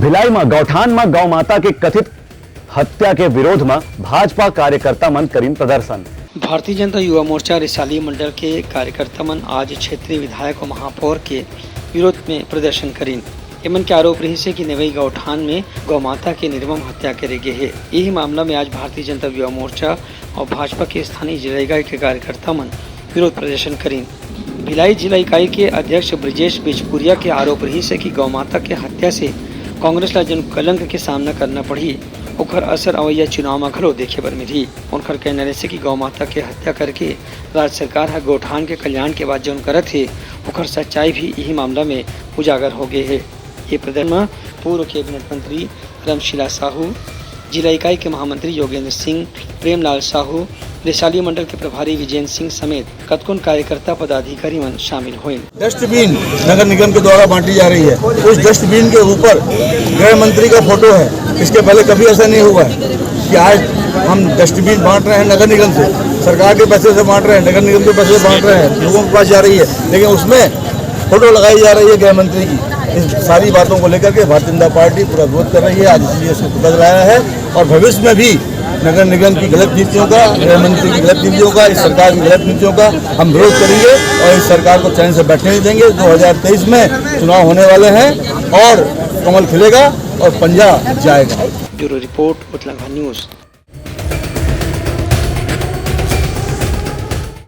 भिलाई में गौठान में गौ माता के कथित हत्या के विरोध में भाजपा कार्यकर्ता मन करीन प्रदर्शन। भारतीय जनता युवा मोर्चा रिसाली मंडल के कार्यकर्ता मन आज क्षेत्रीय विधायक और महापौर के विरोध में प्रदर्शन करीन। एमन के आरोप रही से कि नेवई गौठान में गौ माता के निर्मम हत्या करे गए है। यही मामला में आज भारतीय जनता युवा मोर्चा और भाजपा के स्थानीय जिला इकाई के कार्यकर्ता मन विरोध प्रदर्शन करीन। भिलाई जिला इकाई के अध्यक्ष ब्रिजेश बिजपुरिया के आरोप रही से कि गौ माता के हत्या से कांग्रेस ला जन कलंक के सामना करना पड़ी ओखर असर अवैया चुनाव में घलो देखे बर मिली। उनकर कहना रहे कि गौ माता के हत्या करके राज्य सरकार है गौठान के कल्याण के बाद जो करत है ओखर सच्चाई भी यही मामला में उजागर हो गए है। ये प्रदर्शन में पूर्व कैबिनेट मंत्री रमशीला साहू, जिला इकाई के महामंत्री योगेंद्र सिंह, प्रेमलाल साहू, रिसाली मंडल के प्रभारी विजेंद्र सिंह समेत कतकुन कार्यकर्ता पदाधिकारी मन शामिल हुए। डस्टबिन नगर निगम के द्वारा बांटी जा रही है। उस डस्टबिन के ऊपर गृह मंत्री का फोटो है। इसके पहले कभी ऐसा नहीं हुआ है कि आज हम डस्टबिन बांट रहे हैं नगर निगम से, सरकार के पैसे से बांट रहे हैं, नगर निगम के पैसे से बांट रहे हैं, लोगों के पास जा रही है, लेकिन उसमें फोटो लगाई जा रही है गृह मंत्री की। इस सारी बातों को लेकर के भारतीय जनता पार्टी पूरा विरोध कर रही है। आज इसलिए इसको बदलाया है और भविष्य में भी नगर निगम की गलत नीतियों का, गृह मंत्री की गलत नीतियों का, इस सरकार की गलत नीतियों का हम विरोध करेंगे और इस सरकार को चैन से बैठने नहीं देंगे। 2023 में चुनाव होने वाले हैं और कमल खिलेगा और पंजा जाएगा। Bureau report Uttarakhand news.